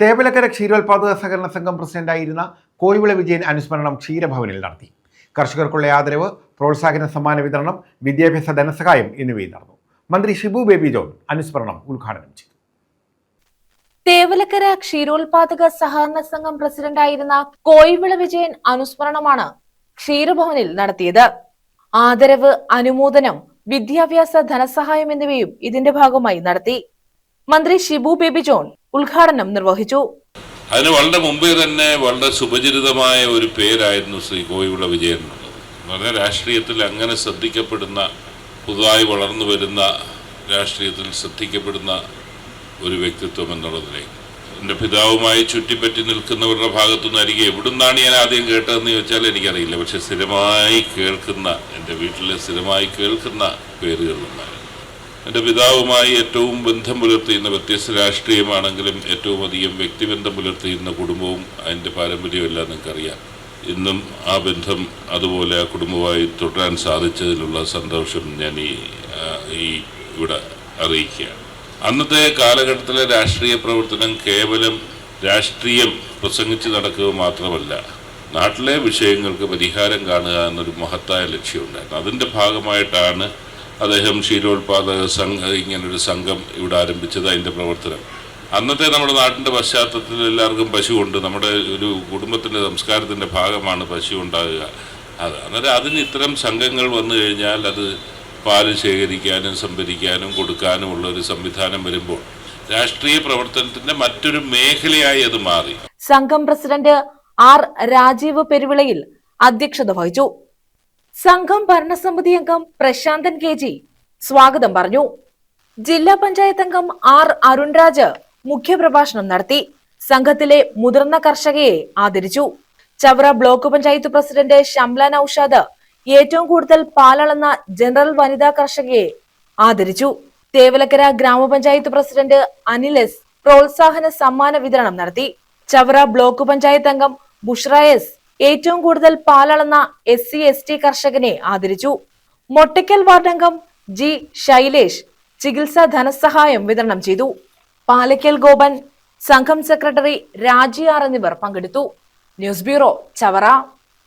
തേവലക്കര ക്ഷീരോത്പാദക സഹകരണ സംഘം പ്രസിഡന്റായിരുന്ന കോയിവിള വിജയൻ അനുസ്മരണം ക്ഷീരഭവനിൽ നടത്തി. കർഷകർക്കുള്ള ആദരവ്, പ്രോത്സാഹന സമ്മാന വിതരണം, വിദ്യാഭ്യാസ ധനസഹായം എന്നിവയും നടന്നു. മന്ത്രി ഷിബു ബേബി ജോൺ അനുസ്മരണം ഉദ്ഘാടനം ചെയ്തു. തേവലക്കര ക്ഷീരോത്പാദക സഹകരണ സംഘം പ്രസിഡന്റായിരുന്ന കോയിവിള വിജയൻ അനുസ്മരണമാണ് ക്ഷീരഭവനിൽ നടത്തിയത്. ആദരവ്, അനുമോദനം, വിദ്യാഭ്യാസ ധനസഹായം എന്നിവയും ഇതിന്റെ ഭാഗമായി നടത്തി. മന്ത്രി ഷിബു ബേബി ജോൺ ഉദ്ഘാടനം നിർവഹിച്ചു. അതിന് വളരെ മുമ്പേ തന്നെ വളരെ സുപരിചിതമായ ഒരു പേരായിരുന്നു ശ്രീ കോയിവിള വിജയൻ എന്നുള്ളത്. വളരെ രാഷ്ട്രീയത്തിൽ അങ്ങനെ ശ്രദ്ധിക്കപ്പെടുന്ന, പുതുതായി വളർന്നു വരുന്ന രാഷ്ട്രീയത്തിൽ ശ്രദ്ധിക്കപ്പെടുന്ന ഒരു വ്യക്തിത്വം എന്നുള്ളതിലേക്ക് എൻ്റെ പിതാവുമായി ചുറ്റിപ്പറ്റി നിൽക്കുന്നവരുടെ ഭാഗത്തുനിന്നായിരിക്കും എവിടുന്നാണ് ഞാൻ ആദ്യം കേട്ടതെന്ന് ചോദിച്ചാൽ എനിക്കറിയില്ല. പക്ഷെ സ്ഥിരമായി കേൾക്കുന്ന, എൻ്റെ വീട്ടിലെ സ്ഥിരമായി കേൾക്കുന്ന പേരുകളിലൊന്നായിരുന്നു. എൻ്റെ പിതാവുമായി ഏറ്റവും ബന്ധം പുലർത്തിയിരുന്ന, വ്യത്യസ്ത രാഷ്ട്രീയമാണെങ്കിലും ഏറ്റവും അധികം വ്യക്തിബന്ധം പുലർത്തിയിരുന്ന കുടുംബവും അതിൻ്റെ പാരമ്പര്യമെല്ലാം നിങ്ങൾക്കറിയാം. ഇന്നും ആ ബന്ധം അതുപോലെ ആ കുടുംബമായി തുടരാൻ സാധിച്ചതിലുള്ള സന്തോഷം ഞാൻ ഇവിടെ അറിയിക്കുകയാണ്. അന്നത്തെ കാലഘട്ടത്തിലെ രാഷ്ട്രീയ പ്രവർത്തനം കേവലം രാഷ്ട്രീയം പ്രസംഗിച്ച് നടക്കുക മാത്രമല്ല, നാട്ടിലെ വിഷയങ്ങൾക്ക് പരിഹാരം കാണുക എന്നൊരു മഹത്തായ ലക്ഷ്യമുണ്ടായിരുന്നു. അതിൻ്റെ ഭാഗമായിട്ടാണ് അദ്ദേഹം ക്ഷീരോത്പാദക ഇങ്ങനൊരു സംഘം ഇവിടെ ആരംഭിച്ചത്. അതിൻ്റെ പ്രവർത്തനം അന്നത്തെ നമ്മുടെ നാട്ടിൻ്റെ പശ്ചാത്തലത്തിൽ എല്ലാവർക്കും പശുവുണ്ട്. നമ്മുടെ ഒരു കുടുംബത്തിൻ്റെ സംസ്കാരത്തിൻ്റെ ഭാഗമാണ് പശു ഉണ്ടാകുക. അന്നേരം അതിന് ഇത്തരം സംഘങ്ങൾ വന്നു കഴിഞ്ഞാൽ അത് പാല് ശേഖരിക്കാനും സംഭരിക്കാനും കൊടുക്കാനും ഉള്ള ഒരു സംവിധാനം വരുമ്പോൾ രാഷ്ട്രീയ പ്രവർത്തനത്തിന്റെ മറ്റൊരു മേഖലയായി അത് മാറി. സംഘം പ്രസിഡന്റ് ആർ രാജീവ് പെരുവിളയിൽ അധ്യക്ഷത വഹിച്ചു. സംഘം ഭരണസമിതി അംഗം പ്രശാന്തൻ കെ ജി സ്വാഗതം പറഞ്ഞു. ജില്ലാ പഞ്ചായത്ത് അംഗം ആർ അരുൺരാജ് മുഖ്യപ്രഭാഷണം നടത്തി. സംഘത്തിലെ മുതിർന്ന കർഷകയെ ആദരിച്ചു. ചവറ ബ്ലോക്ക് പഞ്ചായത്ത് പ്രസിഡന്റ് ഷംല നൌഷാദ് ഏറ്റവും കൂടുതൽ പാലളന്ന ജനറൽ വനിതാ കർഷകയെ ആദരിച്ചു. തേവലക്കര ഗ്രാമപഞ്ചായത്ത് പ്രസിഡന്റ് അനിൽ എസ് പ്രോത്സാഹന സമ്മാന വിതരണം നടത്തി. ചവറ ബ്ലോക്ക് പഞ്ചായത്ത് അംഗം ബുഷ്ര എസ് ഏറ്റവും കൂടുതൽ പാലളന്ന SC/ST കർഷകനെ ആദരിച്ചു. മൊട്ടയ്ക്കൽ വാർഡംഗം ജി ശൈലേഷ് ചികിത്സാ ധനസഹായം വിതരണം ചെയ്തു. പാലക്കൽ ഗോപൻ, സംഘം സെക്രട്ടറി രാജി ആർ എന്നിവർ പങ്കെടുത്തു. News bureau, Chavara.